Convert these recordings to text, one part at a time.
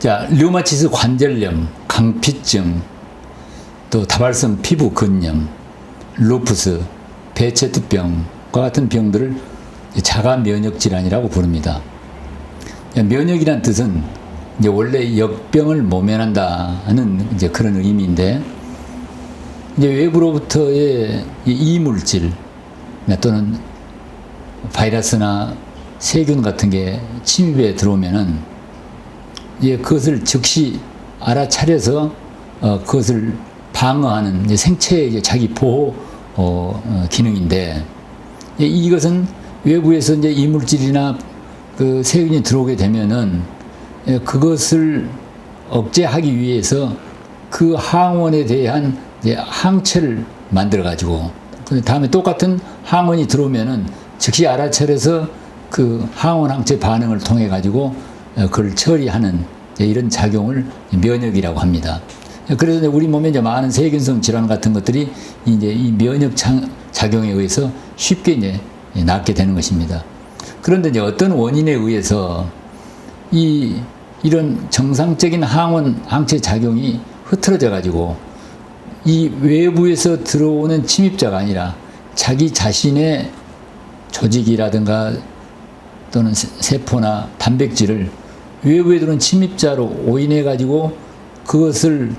자, 류마티스 관절염, 강피증, 또 다발성 피부 근염, 루푸스, 배체투병과 같은 병들을 자가 면역 질환이라고 부릅니다. 면역이란 뜻은 이제 원래 역병을 모면한다 하는 이제 그런 의미인데, 이제 외부로부터의 이물질 또는 바이러스나 세균 같은 게 침입에 들어오면은 그것을 즉시 알아차려서 그것을 방어하는 이제 생체의 이제 자기 보호 기능인데, 이것은 외부에서 이제 이물질이나 그 세균이 들어오게 되면은 그것을 억제하기 위해서 그 항원에 대한 이제 항체를 만들어 가지고, 다음에 똑같은 항원이 들어오면은 즉시 알아차려서 그 항원 항체 반응을 통해 가지고 그걸 처리하는 이런 작용을 면역이라고 합니다. 그래서 우리 몸에 이제 많은 세균성 질환 같은 것들이 이제 이 면역 작용에 의해서 쉽게 이제 낫게 되는 것입니다. 그런데 이제 어떤 원인에 의해서 이런 정상적인 항원 항체 작용이 흐트러져 가지고 이 외부에서 들어오는 침입자가 아니라 자기 자신의 조직이라든가 또는 세포나 단백질을 외부에 들어온 침입자로 오인해 가지고 그것을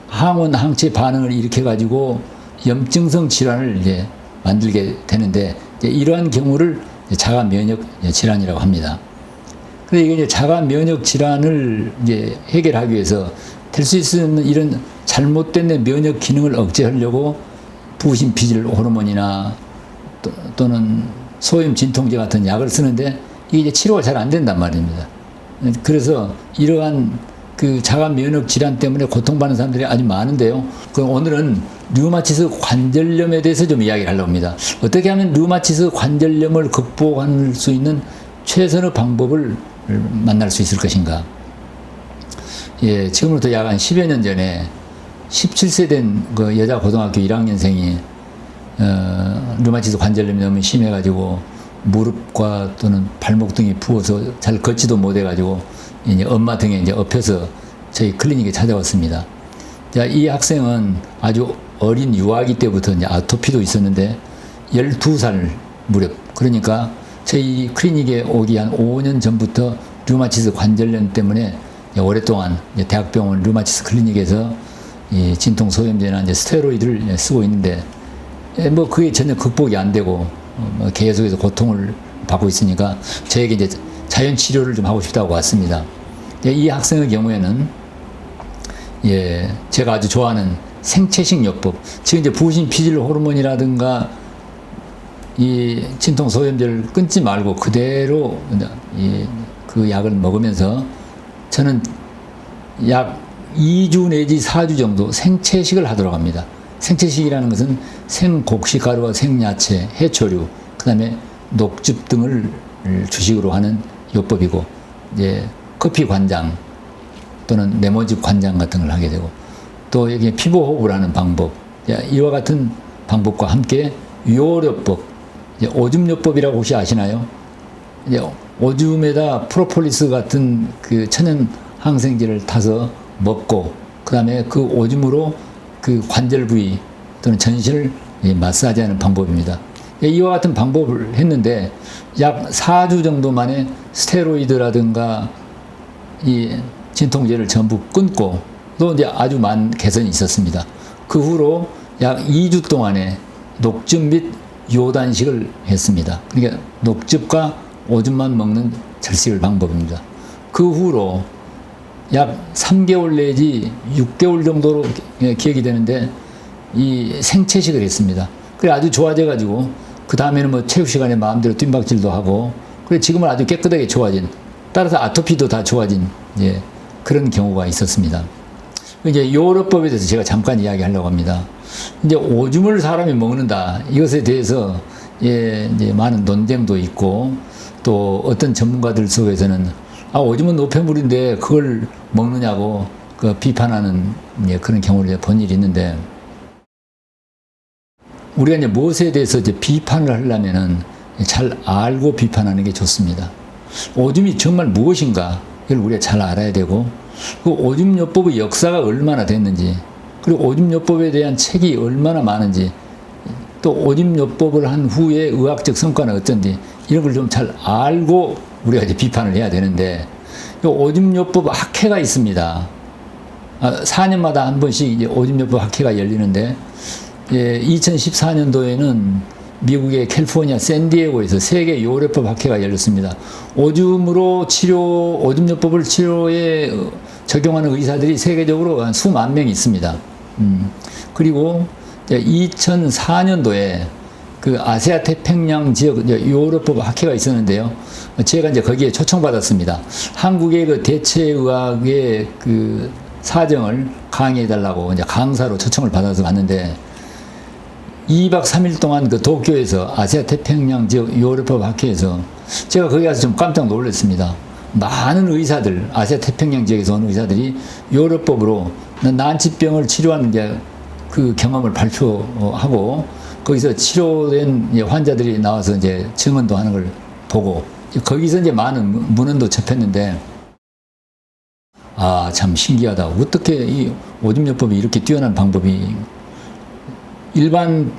항원 항체 반응을 일으켜 가지고 염증성 질환을 이제 만들게 되는데, 이러한 경우를 자가 면역 질환이라고 합니다. 그래서 이게 이제 자가 면역 질환을 이제 해결하기 위해서 될 수 있는 이런 잘못된 면역 기능을 억제하려고 부신 피질 호르몬이나 또는 소염 진통제 같은 약을 쓰는데 이게 이제 치료가 잘 안 된단 말입니다. 그래서 이러한 그 자가 면역 질환 때문에 고통받는 사람들이 아주 많은데요. 그럼 오늘은 류마티스 관절염에 대해서 좀 이야기를 하려고 합니다. 어떻게 하면 류마티스 관절염을 극복할 수 있는 최선의 방법을 만날 수 있을 것인가? 지금부터 약 한 10여 년 전에 17세 된 그 여자 고등학교 1학년생이 류마티스 관절염이 너무 심해가지고 무릎과 또는 발목 등이 부어서 잘 걷지도 못해가지고 이제 엄마 등에 이제 엎혀서 저희 클리닉에 찾아왔습니다. 자, 이 학생은 아주 어린 유아기 때부터 이제 아토피도 있었는데 12살 무렵, 그러니까 저희 클리닉에 오기 한 5년 전부터 류마티스 관절염 때문에 오랫동안 대학병원 류마티스 클리닉에서 이 진통 소염제나 이제 스테로이드를 쓰고 있는데 뭐 그게 전혀 극복이 안 되고 계속해서 고통을 받고 있으니까 저에게 이제 자연 치료를 좀 하고 싶다고 왔습니다. 이 학생의 경우에는 제가 아주 좋아하는 생체식 요법, 즉 이제 부신 피질 호르몬이라든가 이 진통 소염제를 끊지 말고 그대로 그 약을 먹으면서 저는 약 2주 내지 4주 정도 생채식을 하도록 합니다. 생채식이라는 것은 생곡식가루와 생야채, 해초류, 그 다음에 녹즙 등을 주식으로 하는 요법이고, 커피 관장 또는 레몬즙 관장 같은 걸 하게 되고, 또 여기 피부 호흡을 하는 방법, 이와 같은 방법과 함께 요요법, 오줌요법이라고 혹시 아시나요? 오줌에다 프로폴리스 같은 그 천연 항생제를 타서 먹고, 그 다음에 그 오줌으로 그 관절 부위 또는 전신을 마사지하는 방법입니다. 이와 같은 방법을 했는데 약 4주 정도 만에 스테로이드라든가 이 진통제를 전부 끊고 또 이제 아주 많은 개선이 있었습니다. 그 후로 약 2주 동안에 녹즙 및 요단식을 했습니다. 그러니까 녹즙과 오줌만 먹는 절식을 방법입니다. 그 후로 약 3개월 내지 6개월 정도로 기억이 되는데 이 생채식을 했습니다. 그래 아주 좋아져가지고 그 다음에는 뭐 체육 시간에 마음대로 뜀박질도 하고, 그래 지금은 아주 깨끗하게 좋아진, 따라서 아토피도 다 좋아진 그런 경우가 있었습니다. 이제 요요법에 대해서 제가 잠깐 이야기하려고 합니다. 이제 오줌을 사람이 먹는다, 이것에 대해서 이제 많은 논쟁도 있고, 또 어떤 전문가들 속에서는 오줌은 노폐물인데 그걸 먹느냐고 그 비판하는 그런 경우를 본 일이 있는데, 우리가 이제 무엇에 대해서 이제 비판을 하려면은 잘 알고 비판하는 게 좋습니다. 오줌이 정말 무엇인가 이걸 우리가 잘 알아야 되고, 그 오줌요법의 역사가 얼마나 됐는지, 그리고 오줌요법에 대한 책이 얼마나 많은지, 또 오줌요법을 한 후에 의학적 성과는 어떤지, 이런 걸 좀 잘 알고 우리가 이제 비판을 해야 되는데, 오줌요법 학회가 있습니다. 4년마다 한 번씩 이제 오줌요법 학회가 열리는데, 2014년도에는 미국의 캘리포니아 샌디에고에서 세계 요래법 학회가 열렸습니다. 오줌요법을 치료에 적용하는 의사들이 세계적으로 한 수만 명이 있습니다. 그리고 2004년도에 그 아시아 태평양 지역 요래법 학회가 있었는데요. 제가 이제 거기에 초청받았습니다. 한국의 그 대체의학의 그 사정을 강의해달라고 이제 강사로 초청을 받아서 갔는데, 2박 3일 동안 그 도쿄에서 아시아 태평양 지역 요래법 학회에서 제가 거기 가서 좀 깜짝 놀랐습니다. 많은 의사들, 아시아 태평양 지역에서 온 의사들이 요래법으로 난치병을 치료하는 이제 그 경험을 발표하고, 거기서 치료된 환자들이 나와서 이제 증언도 하는 걸 보고, 거기서 이제 많은 문헌도 접했는데, 참 신기하다. 어떻게 이 오줌요법이 이렇게 뛰어난 방법이, 일반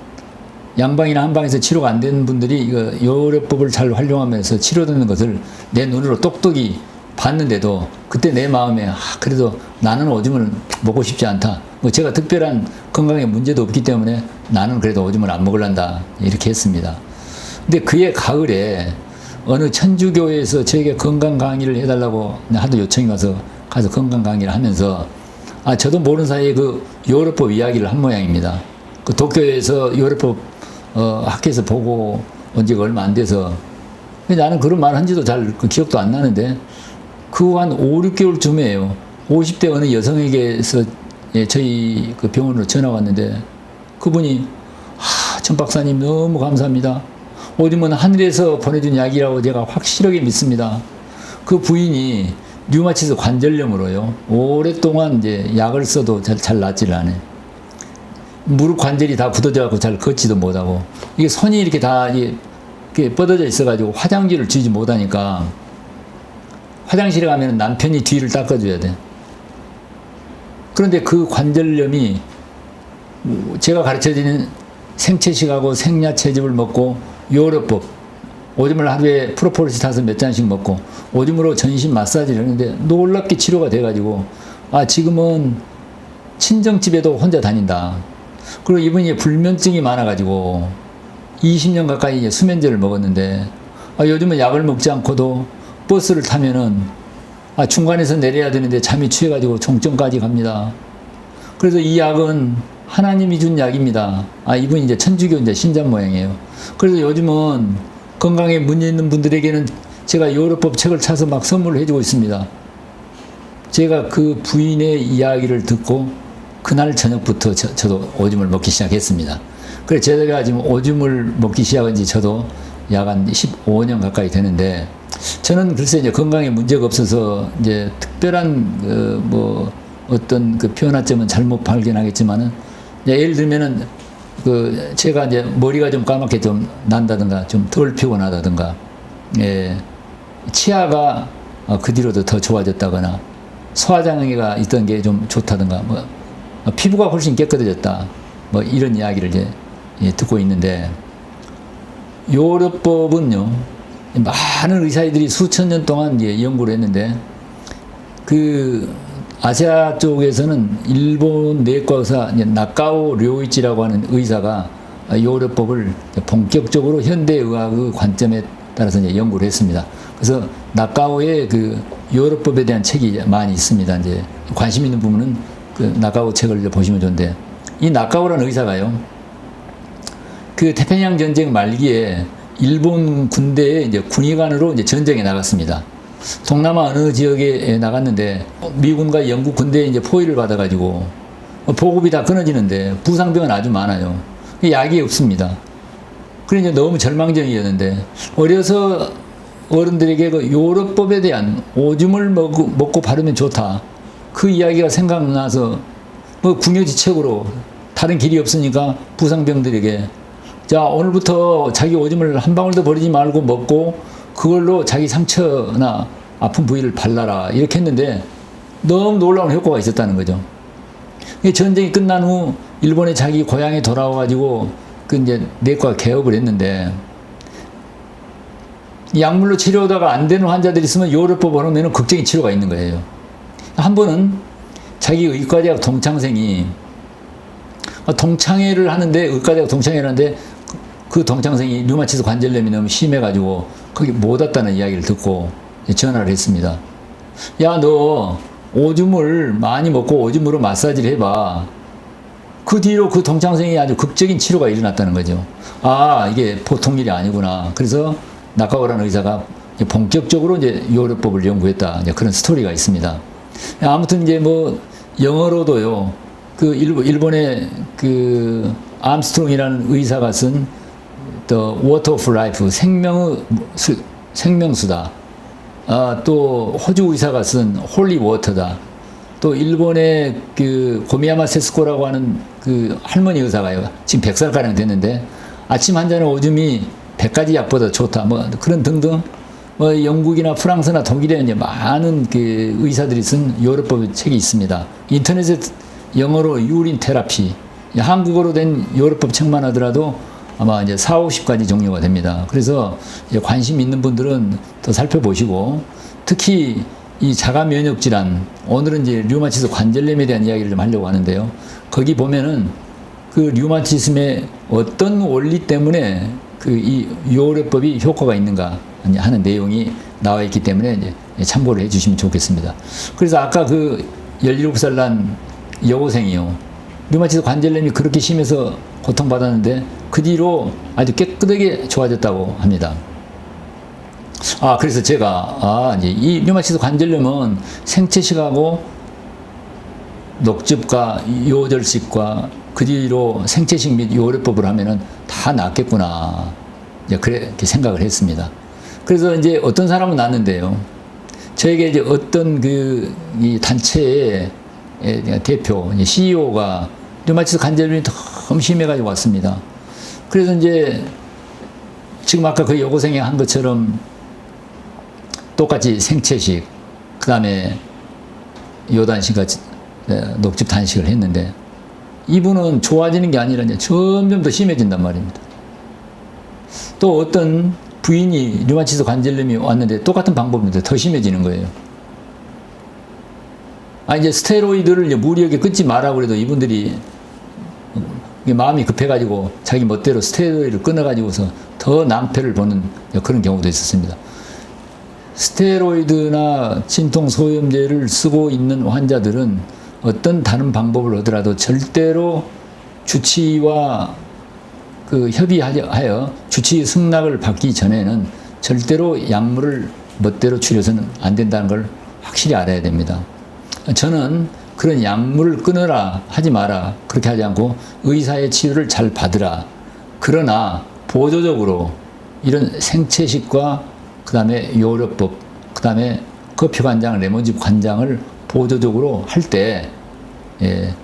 양방이나 한방에서 치료가 안 되는 분들이 이거 요래법을 잘 활용하면서 치료되는 것을 내 눈으로 똑똑히 봤는데도, 그때 내 마음에 그래도 나는 오줌을 먹고 싶지 않다. 뭐 제가 특별한 건강에 문제도 없기 때문에 나는 그래도 오줌을 안 먹을란다, 이렇게 했습니다. 근데 그해 가을에 어느 천주교에서 저에게 건강 강의를 해달라고 하도 요청이 가서 건강 강의를 하면서, 저도 모르는 사이에 그 요래법 이야기를 한 모양입니다. 그 도쿄에서 요래법 학회에서 보고 온 지가 얼마 안 돼서, 나는 그런 말 한지도 잘 그 기억도 안 나는데, 그 한 5, 6개월쯤에요. 50대 어느 여성에게서 저희 그 병원으로 전화가 왔는데, 그분이 전 박사님 너무 감사합니다. 오줌은 하늘에서 보내준 약이라고 제가 확실하게 믿습니다. 그 부인이 류마티스 관절염으로요, 오랫동안 이제 약을 써도 잘 낫지를 않아요. 무릎 관절이 다 굳어져갖고 잘 걷지도 못하고, 이게 손이 이렇게 다 이렇게 뻗어져 있어가지고 화장지를 쥐지 못하니까, 화장실에 가면 남편이 뒤를 닦아줘야 돼. 그런데 그 관절염이 제가 가르쳐드리는 생채식하고 생야채즙을 먹고 요래법, 오줌을 하루에 프로폴리스 타서 몇 잔씩 먹고 오줌으로 전신 마사지를 했는데 놀랍게 치료가 돼가지고, 지금은 친정집에도 혼자 다닌다. 그리고 이분이 불면증이 많아가지고 20년 가까이 이제 수면제를 먹었는데, 요즘은 약을 먹지 않고도 버스를 타면은 중간에서 내려야 되는데 잠이 취해가지고 종점까지 갑니다. 그래서 이 약은 하나님이 준 약입니다. 이분이 이제 천주교 이제 신자 모양이에요. 그래서 요즘은 건강에 문제 있는 분들에게는 제가 요래법 책을 찾아서 막 선물을 해주고 있습니다. 제가 그 부인의 이야기를 듣고 그날 저녁부터 저도 오줌을 먹기 시작했습니다. 그래서 제가 지금 오줌을 먹기 시작한 지 저도 약 한 15년 가까이 되는데, 저는 글쎄 이제 건강에 문제가 없어서 이제 특별한 뭐 어떤 그 변화점은 잘못 발견하겠지만은, 예를 들면은 제가 이제 머리가 좀 까맣게 좀 난다든가, 좀 덜 피곤하다든가, 치아가 그 뒤로도 더 좋아졌다거나, 소화장애가 있던 게 좀 좋다든가, 뭐 피부가 훨씬 깨끗해졌다, 뭐 이런 이야기를 이제 듣고 있는데, 요래법은요, 많은 의사들이 수천 년 동안 연구를 했는데, 그 아시아 쪽에서는 일본 내과 의사 나카오 료이치라고 하는 의사가 요래법을 본격적으로 현대의학의 관점에 따라서 이제 연구를 했습니다. 그래서 나카오의 그 요래법에 대한 책이 많이 있습니다. 이제 관심 있는 부분은 그 나카오 책을 보시면 좋은데, 이 나카오라는 의사가요, 그 태평양 전쟁 말기에 일본 군대에 이제 군의관으로 이제 전쟁에 나갔습니다. 동남아 어느 지역에 나갔는데 미군과 영국 군대에 이제 포위를 받아가지고 보급이 다 끊어지는데 부상병은 아주 많아요. 약이 없습니다. 그래 이제 너무 절망적이었는데, 어려서 어른들에게 그 요래법에 대한 오줌을 먹고 바르면 좋다, 그 이야기가 생각나서 뭐 궁여지책으로 다른 길이 없으니까 부상병들에게, 자 오늘부터 자기 오줌을 한 방울도 버리지 말고 먹고 그걸로 자기 상처나 아픈 부위를 발라라, 이렇게 했는데 너무 놀라운 효과가 있었다는 거죠. 전쟁이 끝난 후 일본에 자기 고향에 돌아와가지고 그 이제 내과 개업을 했는데 약물로 치료하다가 안 되는 환자들이 있으면 요법을 하면 극적인 치료가 있는 거예요. 한 번은 자기 의과대학 동창생이 동창회를 하는데 의과대학 동창회를 하는데 그 동창생이 류마티스 관절염이 너무 심해가지고 거기 못 왔다는 이야기를 듣고 전화를 했습니다. 야, 너 오줌을 많이 먹고 오줌으로 마사지를 해봐. 그 뒤로 그 동창생이 아주 극적인 치료가 일어났다는 거죠. 아, 이게 보통 일이 아니구나. 그래서 나카오라는 의사가 본격적으로 이제 요요법을 연구했다. 이제 그런 스토리가 있습니다. 아무튼 이제 뭐 영어로도요. 그 일본의 그 암스트롱이라는 의사가 쓴 The Water of Life, 생명수다. 또 호주 의사가 쓴 홀리 워터다. 또 일본의 그 고미야마 세스코라고 하는 그 할머니 의사가요. 지금 100살가량 됐는데 아침 한 잔의 오줌이 100가지 약보다 좋다. 뭐 그런 등등. 뭐 영국이나 프랑스나 독일에 이제 많은 그 의사들이 쓴 요요법 책이 있습니다. 인터넷에 영어로 유린 테라피, 한국어로 된 요요법 책만 하더라도 아마 이제 4, 50가지 종류가 됩니다. 그래서 이제 관심 있는 분들은 더 살펴보시고 특히 이 자가 면역 질환, 오늘은 이제 류마티스 관절염에 대한 이야기를 좀 하려고 하는데요. 거기 보면은 그 류마티즘의 어떤 원리 때문에 그 이 요요법이 효과가 있는가 하는 내용이 나와 있기 때문에 이제 참고를 해 주시면 좋겠습니다. 그래서 아까 그 17살 난 여고생이요. 류마티스 관절염이 그렇게 심해서 고통받았는데 그 뒤로 아주 깨끗하게 좋아졌다고 합니다. 그래서 제가 이제 이 류마티스 관절염은 생체식하고 녹즙과 요절식과 그 뒤로 생체식 및 요요법을 하면은 다 낫겠구나. 이제 그렇게 생각을 했습니다. 그래서 이제 어떤 사람은 낫는데요. 저에게 이제 어떤 이 단체의 대표, CEO가 류마티스 관절염이 너무 심해가지고 왔습니다. 그래서 이제 지금 아까 그 여고생이 한 것처럼 똑같이 생체식, 그 다음에 요단식 같이 녹즙 단식을 했는데 이분은 좋아지는 게 아니라 이제 점점 더 심해진단 말입니다. 또 어떤 부인이 류마티스 관절염이 왔는데 똑같은 방법인데 더 심해지는 거예요. 이제 스테로이드를 이제 무리하게 끊지 마라 그래도 이분들이 마음이 급해가지고 자기 멋대로 스테로이드를 끊어가지고서 더 낭패를 보는 그런 경우도 있었습니다. 스테로이드나 진통소염제를 쓰고 있는 환자들은 어떤 다른 방법을 하더라도 절대로 주치의와 그 협의하여 주치의 승낙을 받기 전에는 절대로 약물을 멋대로 줄여서는 안 된다는 걸 확실히 알아야 됩니다. 저는 그런 약물을 끊어라 하지 마라 그렇게 하지 않고 의사의 치료를 잘 받으라. 그러나 보조적으로 이런 생체식과 그 다음에 요요법, 그 다음에 커피 관장, 레몬즙 관장을 보조적으로 할 때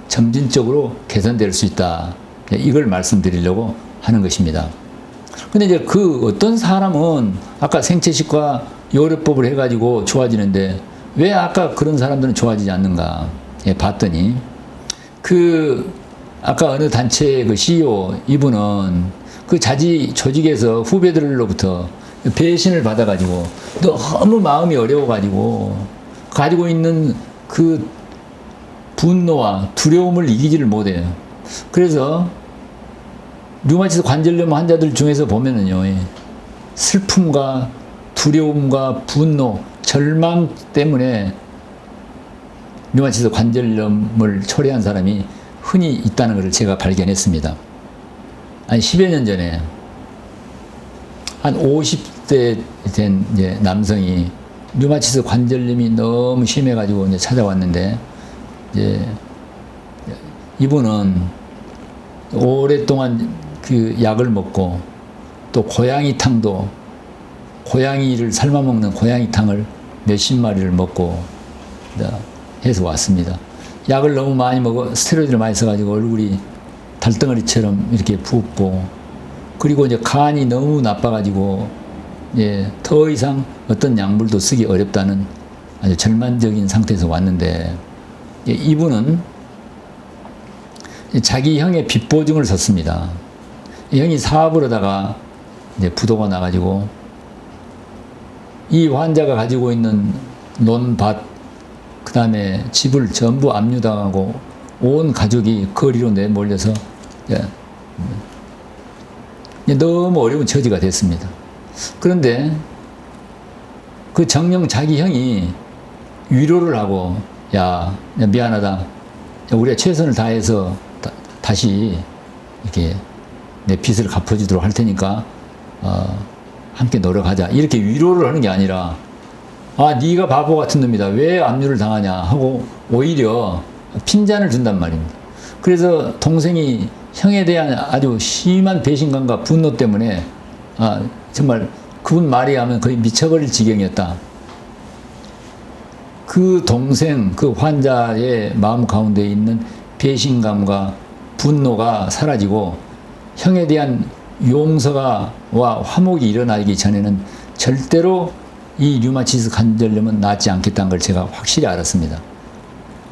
점진적으로 개선될 수 있다. 이걸 말씀드리려고 하는 것입니다. 근데 이제 그 어떤 사람은 아까 생체식과 요요법을 해가지고 좋아지는데 왜 아까 그런 사람들은 좋아지지 않는가? 봤더니 아까 어느 단체의 그 CEO 이분은 그 자기 조직에서 후배들로부터 배신을 받아가지고 너무 마음이 어려워가지고 가지고 있는 그 분노와 두려움을 이기지를 못해요. 그래서 류마티스 관절염 환자들 중에서 보면은요, 슬픔과 두려움과 분노, 절망 때문에 류마티스 관절염을 초래한 사람이 흔히 있다는 것을 제가 발견했습니다. 한 10여 년 전에 한 50대 된 이제 남성이 류마티스 관절염이 너무 심해가지고 이제 찾아왔는데, 이제 이분은 오랫동안 그 약을 먹고 또 고양이탕도 고양이를 삶아먹는 고양이탕을 몇십 마리를 먹고 해서 왔습니다. 약을 너무 많이 먹어 스테로이드를 많이 써가지고 얼굴이 달덩어리처럼 이렇게 붓고 그리고 이제 간이 너무 나빠가지고 더 이상 어떤 약물도 쓰기 어렵다는 아주 절망적인 상태에서 왔는데 이분은 자기 형의 빚 보증을 섰습니다. 형이 사업을 하다가 이제 부도가 나가지고 이 환자가 가지고 있는 논밭, 그 다음에 집을 전부 압류당하고 온 가족이 거리로 내몰려서 너무 어려운 처지가 됐습니다. 그런데 그 정녕 자기 형이 위로를 하고, 야, 미안하다. 야, 우리가 최선을 다해서 다시 이렇게 내 빚을 갚아주도록 할 테니까 함께 노력하자. 이렇게 위로를 하는 게 아니라, 아, 네가 바보 같은 놈이다. 왜 압류를 당하냐 하고 오히려 핀잔을 준단 말입니다. 그래서 동생이 형에 대한 아주 심한 배신감과 분노 때문에 정말 그분 말이 하면 거의 미쳐버릴 지경이었다. 그 동생, 그 환자의 마음 가운데 있는 배신감과 분노가 사라지고 형에 대한 용서와 화목이 일어나기 전에는 절대로 이 류마티스 관절염은 낫지 않겠다는 걸 제가 확실히 알았습니다.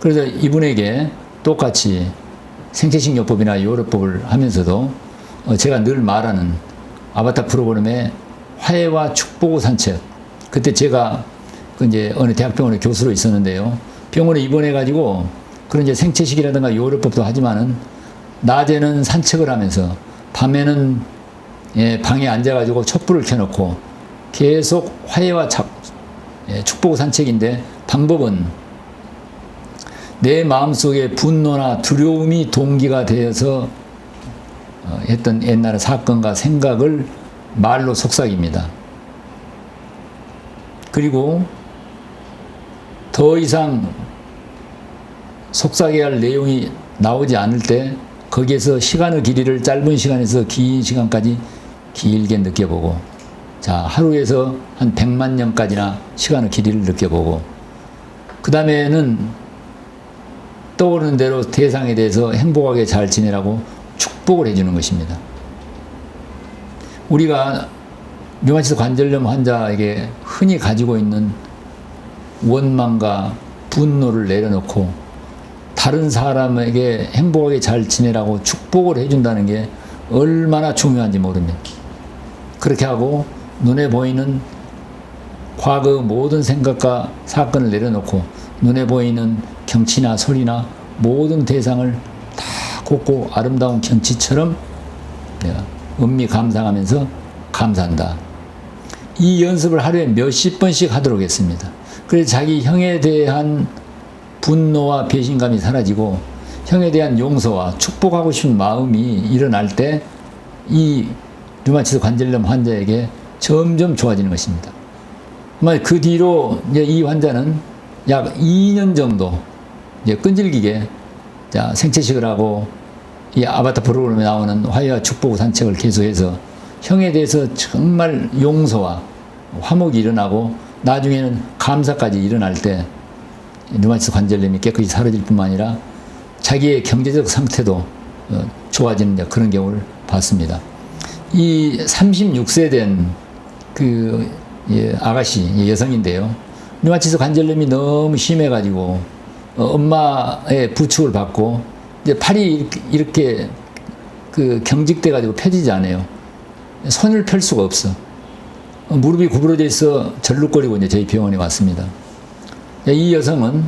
그래서 이분에게 똑같이 생체식이요법이나 요법을 하면서도 제가 늘 말하는 아바타 프로그램의 화해와 축복의 산책. 그때 제가 이제 어느 대학병원에 교수로 있었는데요. 병원에 입원해가지고 그런 이제 생체식이라든가 요법도 하지만은 낮에는 산책을 하면서 밤에는 방에 앉아가지고 촛불을 켜놓고 계속 화해와 축복의 산책인데 방법은 내 마음속에 분노나 두려움이 동기가 되어서 했던 옛날의 사건과 생각을 말로 속삭입니다. 그리고 더 이상 속삭여야 할 내용이 나오지 않을 때 거기에서 시간의 길이를 짧은 시간에서 긴 시간까지 길게 느껴보고, 자, 하루에서 한 100만 년까지나 시간의 길이를 느껴보고, 그 다음에는 떠오르는 대로 대상에 대해서 행복하게 잘 지내라고 축복을 해주는 것입니다. 우리가 류마티스 관절염 환자에게 흔히 가지고 있는 원망과 분노를 내려놓고 다른 사람에게 행복하게 잘 지내라고 축복을 해준다는 게 얼마나 중요한지 모릅니다. 그렇게 하고 눈에 보이는 과거 모든 생각과 사건을 내려놓고 눈에 보이는 경치나 소리나 모든 대상을 다 곱고 아름다운 경치처럼 내가 음미 감상하면서 감사한다. 이 연습을 하루에 몇십 번씩 하도록 했습니다. 그래서 자기 형에 대한 분노와 배신감이 사라지고 형에 대한 용서와 축복하고 싶은 마음이 일어날 때 이 류마티스 관절염 환자에게 점점 좋아지는 것입니다. 그 뒤로 이제 이 환자는 약 2년 정도 이제 끈질기게 생체식을 하고 이 아바타 프로그램에 나오는 화해와 축복 산책을 계속해서 형에 대해서 정말 용서와 화목이 일어나고 나중에는 감사까지 일어날 때 류마티스 관절염이 깨끗이 사라질 뿐만 아니라 자기의 경제적 상태도 좋아지는 그런 경우를 봤습니다. 이 36세 된 그 아가씨, 여성인데요. 류마티스 관절염이 너무 심해가지고 엄마의 부축을 받고 이제 팔이 이렇게 그 경직돼가지고 펴지지 않아요. 손을 펼 수가 없어. 무릎이 구부러져 있어 절룩거리고 이제 저희 병원에 왔습니다. 이 여성은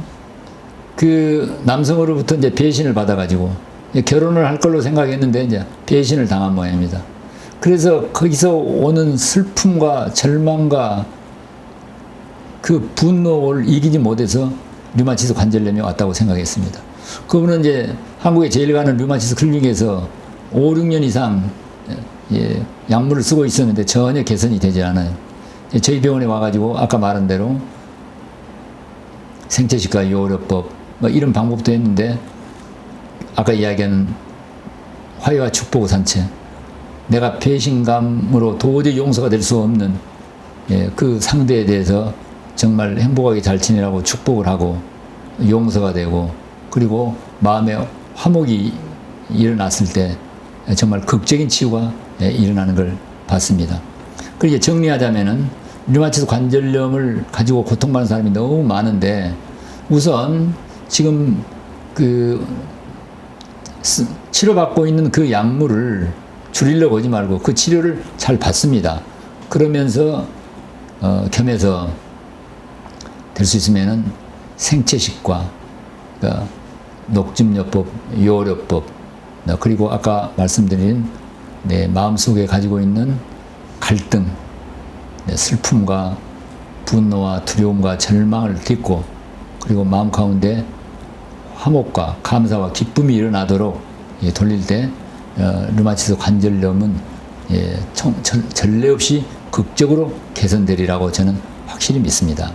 그 남성으로부터 이제 배신을 받아가지고 결혼을 할 걸로 생각했는데 이제 배신을 당한 모양입니다. 그래서 거기서 오는 슬픔과 절망과 그 분노를 이기지 못해서 류마티스 관절염이 왔다고 생각했습니다. 그분은 이제 한국에 제일 가는 류마티스 클리닉에서 5, 6년 이상 약물을 쓰고 있었는데 전혀 개선이 되지 않아요. 저희 병원에 와가지고 아까 말한 대로 생체식과 요요법 이런 방법도 했는데 아까 이야기한 화해와 축복의 산책, 내가 배신감으로 도저히 용서가 될 수 없는 그 상대에 대해서 정말 행복하게 잘 지내라고 축복을 하고 용서가 되고 그리고 마음에 화목이 일어났을 때 정말 극적인 치유가 일어나는 걸 봤습니다. 그렇게 정리하자면은 류마티스 관절염을 가지고 고통받는 사람이 너무 많은데 우선 지금 그 치료받고 있는 그 약물을 줄이려고 하지 말고 그 치료를 잘 받습니다. 그러면서 겸해서 될 수 있으면은 생체식과, 그러니까 녹즙요법, 요요법, 그리고 아까 말씀드린 내 마음속에 가지고 있는 갈등, 슬픔과 분노와 두려움과 절망을 딛고 그리고 마음 가운데 화목과 감사와 기쁨이 일어나도록 돌릴 때 류마티스 관절염은 전례 없이 극적으로 개선되리라고 저는 확실히 믿습니다.